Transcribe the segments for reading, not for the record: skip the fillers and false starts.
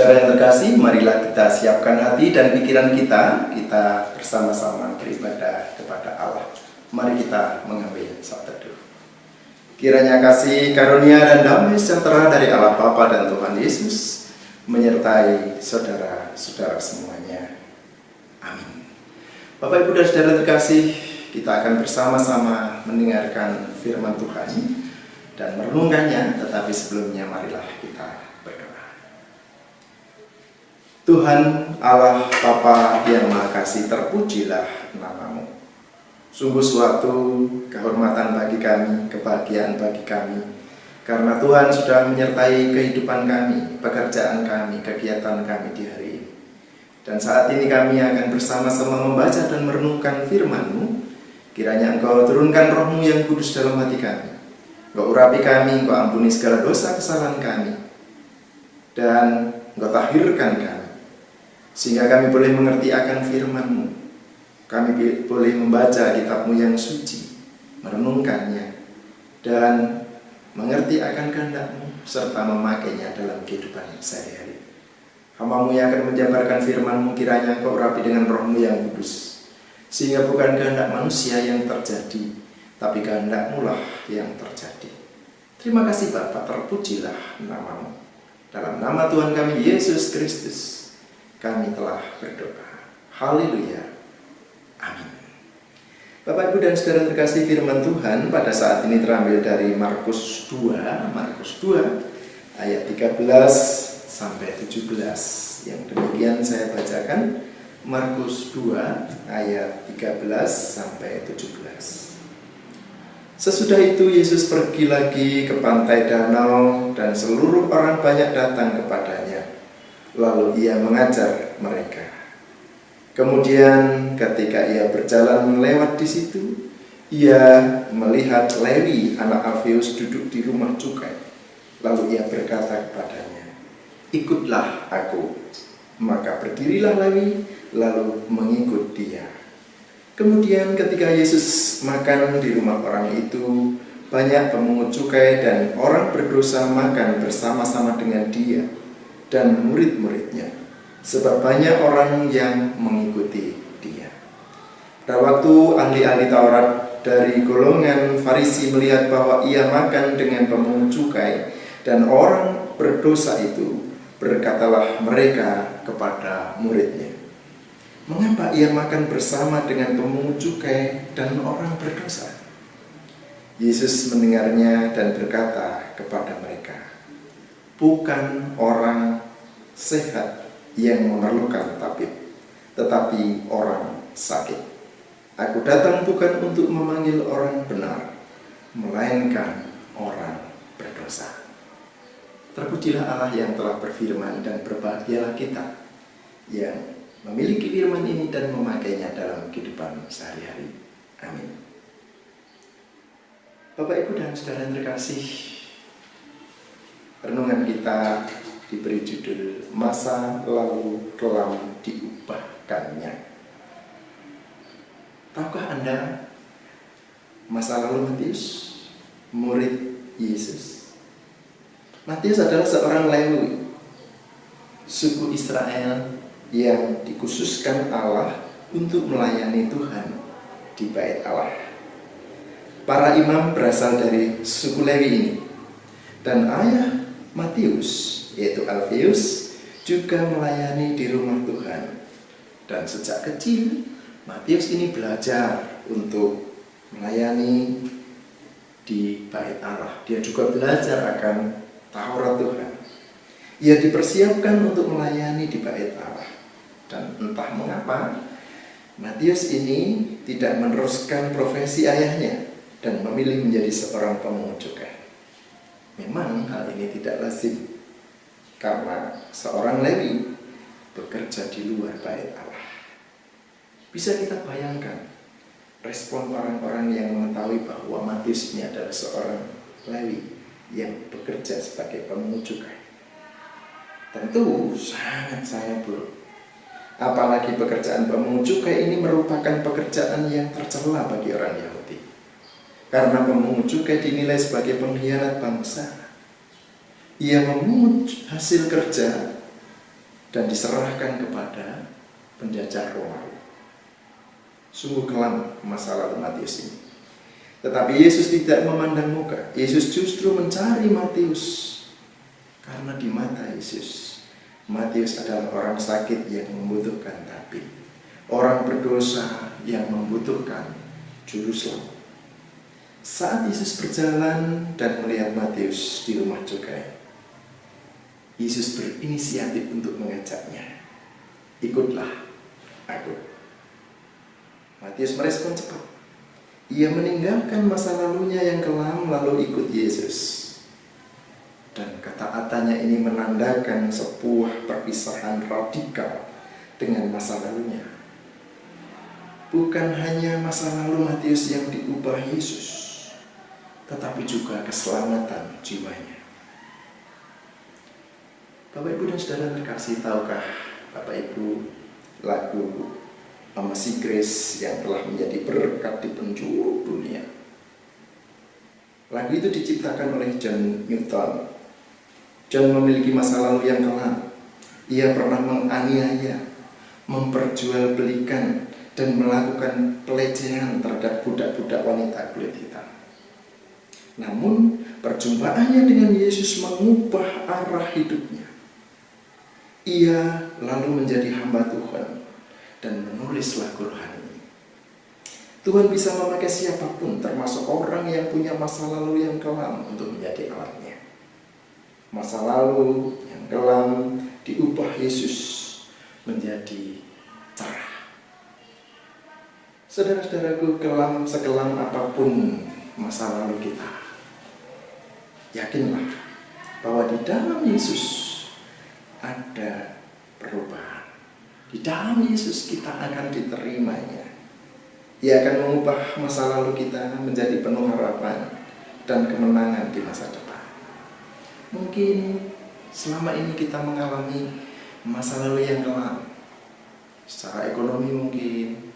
saudara yang terkasih, marilah kita siapkan hati dan pikiran kita bersama-sama beribadah kepada Allah. Mari kita mengambil saat teduh. Kiranya kasih, karunia, dan damai sejahtera dari Allah Bapa dan Tuhan Yesus menyertai saudara-saudara semuanya. Amin. Bapak, Ibu, dan saudara terkasih, kita akan bersama-sama mendengarkan firman Tuhan dan merenungkannya, tetapi sebelumnya marilah kita berdoa. Tuhan Allah Bapa yang Maha Kasih, terpujilah nama-Mu. Sungguh suatu kehormatan bagi kami, kebahagiaan bagi kami, karena Tuhan sudah menyertai kehidupan kami, pekerjaan kami, kegiatan kami di hari ini. Dan saat ini kami akan bersama-sama membaca dan merenungkan firman-Mu. Kiranya Engkau turunkan Roh-Mu yang kudus dalam hati kami. Engkau urapi kami, Engkau ampuni segala dosa kesalahan kami, dan Engkau tahirkan kami, sehingga kami boleh mengerti akan firman-Mu. Kami boleh membaca kitab-Mu yang suci, merenungkannya, dan mengerti akan kehendak-Mu, serta memakainya dalam kehidupan sehari-hari. Hamba-Mu yang akan menjabarkan firman-Mu, kiranya Engkau urapi dengan Roh-Mu yang kudus, sehingga bukan kehendak manusia yang terjadi, tapi kehendak-Mu lah yang terjadi. Terima kasih Bapa, terpujilah nama-Mu. Dalam nama Tuhan kami Yesus Kristus kami telah berdoa. Haleluya. Amin. Bapak, Ibu, dan saudara terkasih, firman Tuhan pada saat ini terambil dari Markus 2 ayat 13 sampai 17. Yang demikian saya bacakan, Markus 2 ayat 13 sampai 17. Sesudah itu Yesus pergi lagi ke pantai danau, dan seluruh orang banyak datang kepadanya. Lalu ia mengajar mereka. Kemudian ketika ia berjalan melewat di situ, ia melihat Lewi anak Alfeus duduk di rumah cukai. Lalu ia berkata kepadanya, "Ikutlah aku." Maka berdirilah Lewi, lalu mengikut dia. Kemudian ketika Yesus makan di rumah orang itu, banyak pemungut cukai dan orang berdosa makan bersama-sama dengan dia dan murid-muridnya, sebab banyak orang yang mengikuti dia. Pada waktu ahli-ahli Taurat dari golongan Farisi melihat bahwa ia makan dengan pemungut cukai dan orang berdosa itu, berkatalah mereka kepada muridnya, "Mengapa ia makan bersama dengan pemungut cukai dan orang berdosa?" Yesus mendengarnya dan berkata kepada mereka, "Bukan orang sehat yang memerlukan tabib, tetapi orang sakit. Aku datang bukan untuk memanggil orang benar, melainkan orang berdosa." Terpujilah Allah yang telah berfirman, dan berbahagialah kita yang memiliki firman ini dan memakainya dalam kehidupan sehari-hari. Amin. Bapak, Ibu, dan saudara yang terkasih, renungan kita diberi judul "Masa Lalu Kelam Diubahkannya". Tahukah Anda masa lalu Matius, murid Yesus? Matius adalah seorang Lewi, suku Israel yang dikhususkan Allah untuk melayani Tuhan di bait Allah. Para imam berasal dari suku Lewi ini, dan ayah Matius, yaitu Alfeus, juga melayani di rumah Tuhan. Dan sejak kecil Matius ini belajar untuk melayani di bait Allah. Dia juga belajar akan Taurat Tuhan. Ia dipersiapkan untuk melayani di bait Allah. Dan entah mengapa Matius ini tidak meneruskan profesi ayahnya dan memilih menjadi seorang pemungut cukai. Memang hal ini tidak lazim, karena seorang Lewi bekerja di luar bait Allah. Bisa kita bayangkan respon orang-orang yang mengetahui bahwa Matius ini adalah seorang Lewi yang bekerja sebagai pemungut cukai? Tentu sangat buruk. Apalagi pekerjaan pemungut cukai ini merupakan pekerjaan yang tercela bagi orang Yahudi, karena pemungut cukai dinilai sebagai pengkhianat bangsa. Ia memungut hasil kerja dan diserahkan kepada penjajah Romawi. Sungguh kelam masa lalu Matius ini. Tetapi Yesus tidak memandang muka. Yesus justru mencari Matius. Karena di mata Yesus, Matius adalah orang sakit yang membutuhkan tabib, orang berdosa yang membutuhkan juru selamat. Saat Yesus berjalan dan melihat Matius di rumah cukai, Yesus berinisiatif untuk mengajaknya, "Ikutlah aku." Matius merespon cepat. Ia meninggalkan masa lalunya yang kelam lalu ikut Yesus. Dan ketaatannya ini menandakan sebuah perpisahan radikal dengan masa lalunya. Bukan hanya masa lalu Matius yang diubah Yesus, tetapi juga keselamatan jiwanya. Bapak, Ibu, dan saudara terkasih, tahukah Bapak Ibu lagu Amazing Grace yang telah menjadi berkat di penjuru dunia? Lagu itu diciptakan oleh John Newton. John memiliki masa lalu yang kelam. Ia pernah menganiaya, memperjualbelikan, dan melakukan pelecehan terhadap budak-budak wanita kulit hitam. Namun, perjumpaannya dengan Yesus mengubah arah hidupnya. Ia lalu menjadi hamba Tuhan dan menulis lagu rohani. Tuhan bisa memakai siapapun, termasuk orang yang punya masa lalu yang kelam, untuk menjadi alatnya. Masa lalu yang kelam diubah Yesus menjadi cerah. Saudara-saudaraku, sekelam apapun masa lalu kita, yakinlah bahwa di dalam Yesus ada perubahan. Di dalam Yesus kita akan diterimanya. Ia akan mengubah masa lalu kita menjadi penuh harapan dan kemenangan di masa depan. Mungkin selama ini kita mengalami masa lalu yang kelam, secara ekonomi mungkin,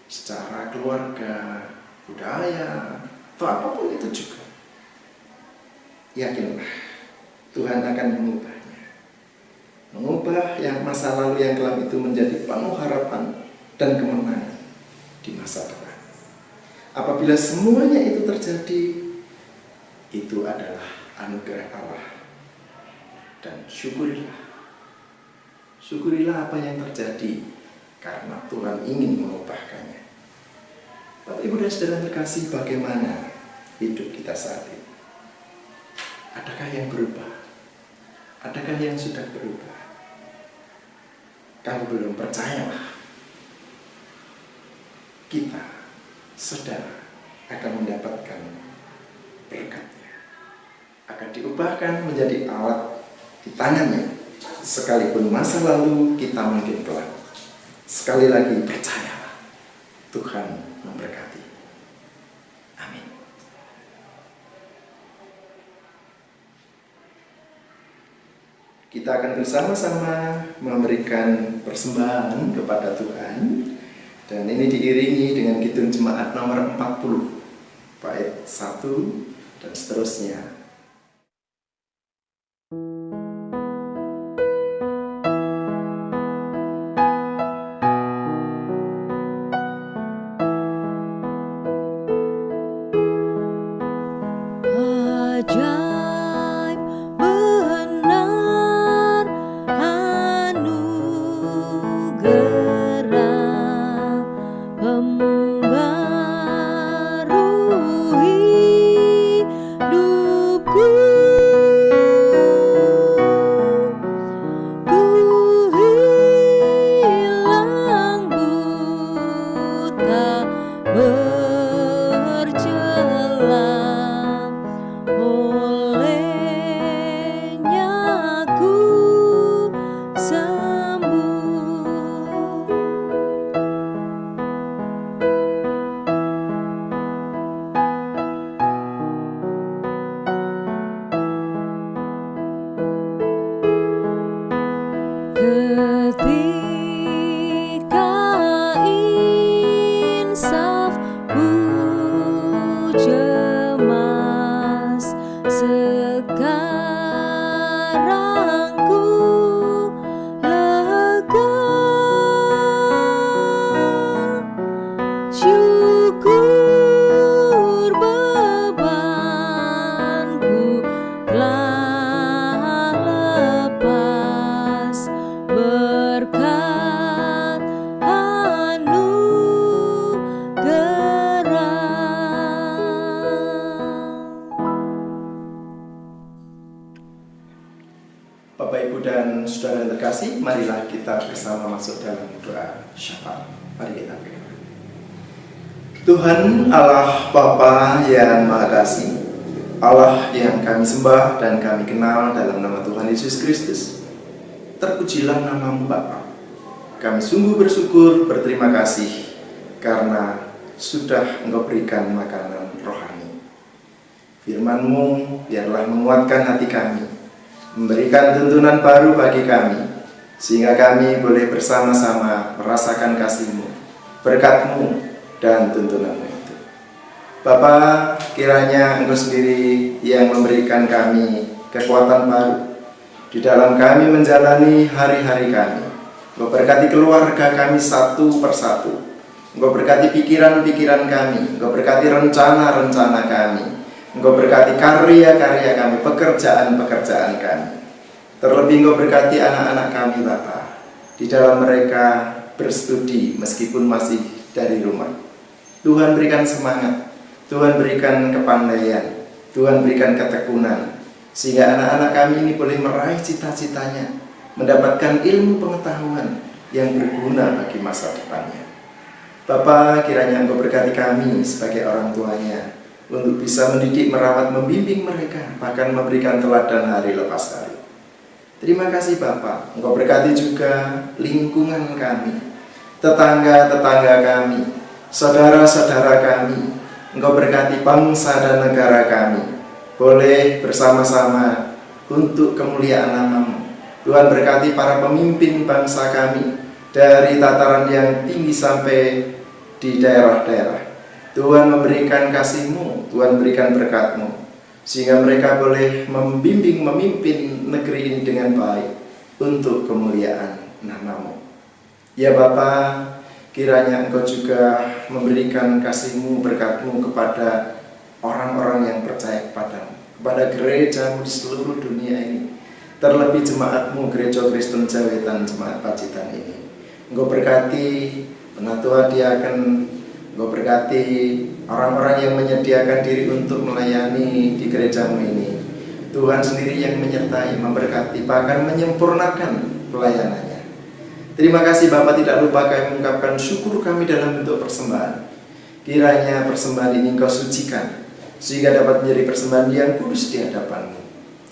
secara keluarga, budaya, atau apapun itu juga. Yakinlah, Tuhan akan mengubahnya. Mengubah yang masa lalu yang kelam itu menjadi penuh harapan dan kemenangan di masa depan. Apabila semuanya itu terjadi, itu adalah anugerah Allah. Dan syukurilah apa yang terjadi, karena Tuhan ingin mengubahkannya. Bapak, Ibu, dan saudara terkasih, bagaimana hidup kita saat ini? Adakah yang berubah? Adakah yang sudah berubah? Kalau belum, percayalah, kita, saudara, akan mendapatkan berkatnya. Akan diubahkan menjadi alat di tangannya, sekalipun masa lalu kita mungkin kelam. Sekali lagi, percayalah, Tuhan memberkati. Amin. Kita akan bersama-sama memberikan persembahan kepada Tuhan, dan ini diiringi dengan kidung jemaat nomor 40, bait 1 dan seterusnya. Ajaib benar anugerah membarui hidupku. Ku hilang buta bercela, olehnya ku sembuh. bersama masuk dalam doa syafaat. Mari kita berdoa. Tuhan Allah Bapa yang Maha Kasih, Allah yang kami sembah dan kami kenal dalam nama Tuhan Yesus Kristus, terpujilah nama-Mu Bapa. Kami sungguh bersyukur, berterima kasih karena sudah Engkau berikan makanan rohani. Firman-Mu biarlah menguatkan hati kami, memberikan tuntunan baru bagi kami, sehingga kami boleh bersama-sama merasakan kasih-Mu, berkat-Mu, dan tuntunan-Mu itu. Bapa, kiranya Engkau sendiri yang memberikan kami kekuatan baru di dalam kami menjalani hari-hari kami. Engkau berkati keluarga kami satu persatu. Engkau berkati pikiran-pikiran kami. Engkau berkati rencana-rencana kami. Engkau berkati karya-karya kami, pekerjaan-pekerjaan kami. Terlebih Engkau berkati anak-anak kami, Bapa, di dalam mereka berstudi meskipun masih dari rumah. Tuhan berikan semangat, Tuhan berikan kepandaian, Tuhan berikan ketekunan, sehingga anak-anak kami ini boleh meraih cita-citanya, mendapatkan ilmu pengetahuan yang berguna bagi masa depannya. Bapa, kiranya Engkau berkati kami sebagai orang tuanya, untuk bisa mendidik, merawat, membimbing mereka, bahkan memberikan teladan hari lepas hari. Terima kasih Bapa, Engkau berkati juga lingkungan kami, tetangga-tetangga kami, saudara-saudara kami. Engkau berkati bangsa dan negara kami, boleh bersama-sama untuk kemuliaan nama-Mu. Tuhan berkati para pemimpin bangsa kami, dari tataran yang tinggi sampai di daerah-daerah. Tuhan memberikan kasih-Mu, Tuhan berikan berkat-Mu, sehingga mereka boleh membimbing, memimpin negeri ini dengan baik untuk kemuliaan nama-Mu. Ya Bapa, kiranya Engkau juga memberikan kasih-Mu, berkat-Mu kepada orang-orang yang percaya kepadamu, kepada gereja-Mu di seluruh dunia ini, terlebih jemaat-Mu, Gereja Kristen Jawetan, Jemaat Pacitan ini. Engkau berkati penatua diaken, Engkau berkati orang-orang yang menyediakan diri untuk melayani di gereja-Mu ini. Tuhan sendiri yang menyertai, memberkati, bahkan menyempurnakan pelayanannya. Terima kasih Bapa, tidak lupa kami mengucapkan syukur kami dalam bentuk persembahan. Kiranya persembahan ini Engkau sucikan, sehingga dapat menjadi persembahan yang kudus di hadapan-Mu.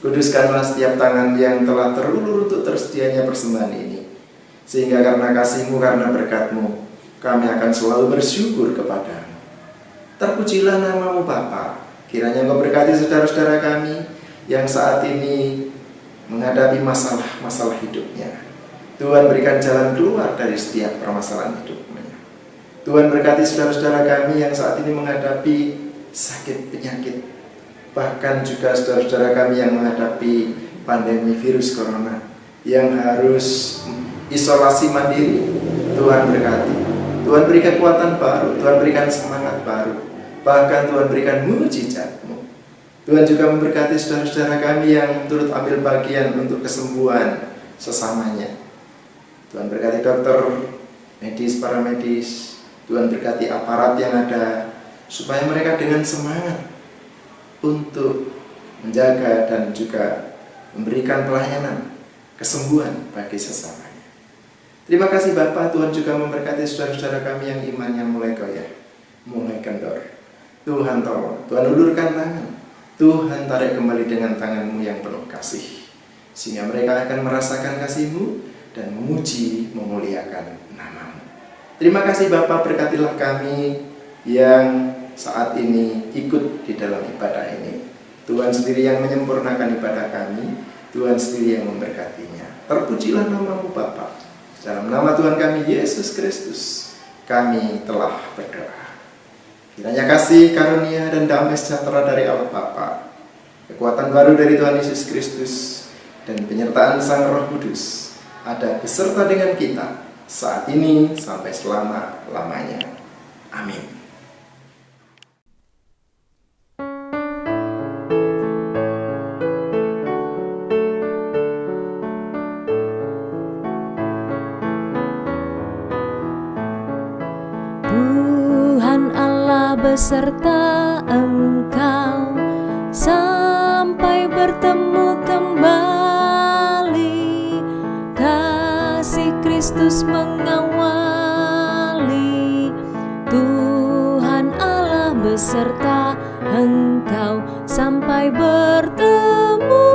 Kuduskanlah setiap tangan yang telah terulur untuk tersedianya persembahan ini, sehingga karena kasih-Mu, karena berkat-Mu, kami akan selalu bersyukur kepada-Mu. Terpujilah nama-Mu Bapa. Kiranya Engkau berkati saudara-saudara kami yang saat ini menghadapi masalah-masalah hidupnya. Tuhan berikan jalan keluar dari setiap permasalahan hidupnya. Tuhan berkati saudara-saudara kami yang saat ini menghadapi sakit penyakit, bahkan juga saudara-saudara kami yang menghadapi pandemi virus corona, yang harus isolasi mandiri. Tuhan berkati, Tuhan beri kekuatan baru, Tuhan berikan semangat baru, bahkan Tuhan berikan mujizat-Mu. Tuhan juga memberkati saudara-saudara kami yang turut ambil bagian untuk kesembuhan sesamanya. Tuhan berkati dokter, medis, para medis. Tuhan berkati aparat yang ada, supaya mereka dengan semangat untuk menjaga dan juga memberikan pelayanan kesembuhan bagi sesamanya. Terima kasih Bapa. Tuhan juga memberkati saudara-saudara kami yang imannya mulai goyah, mulai kendor. Tuhan tolong, Tuhan ulurkan tangan, Tuhan tarik kembali dengan tangan-Mu yang penuh kasih, sehingga mereka akan merasakan kasih-Mu dan memuji, memuliakan nama-Mu. Terima kasih Bapa, berkatilah kami yang saat ini ikut di dalam ibadah ini. Tuhan sendiri yang menyempurnakan ibadah kami, Tuhan sendiri yang memberkatinya. Terpujilah nama-Mu Bapa. Dalam nama Tuhan kami Yesus Kristus, kami telah berdoa. Kiranya kasih, karunia, dan damai sejahtera dari Allah Bapa, kekuatan baru dari Tuhan Yesus Kristus, dan penyertaan Sang Roh Kudus ada beserta dengan kita saat ini sampai selama-lamanya. Amin. Tuhan Allah beserta engkau sampai bertemu kembali. Kasih Kristus Yesus mengawali. Tuhan Allah beserta engkau sampai bertemu,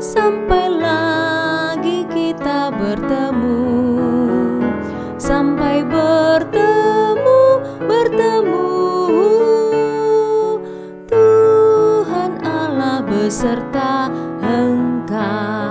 sampai lagi kita bertemu, sampai bertemu. Tuhan Allah beserta engkau.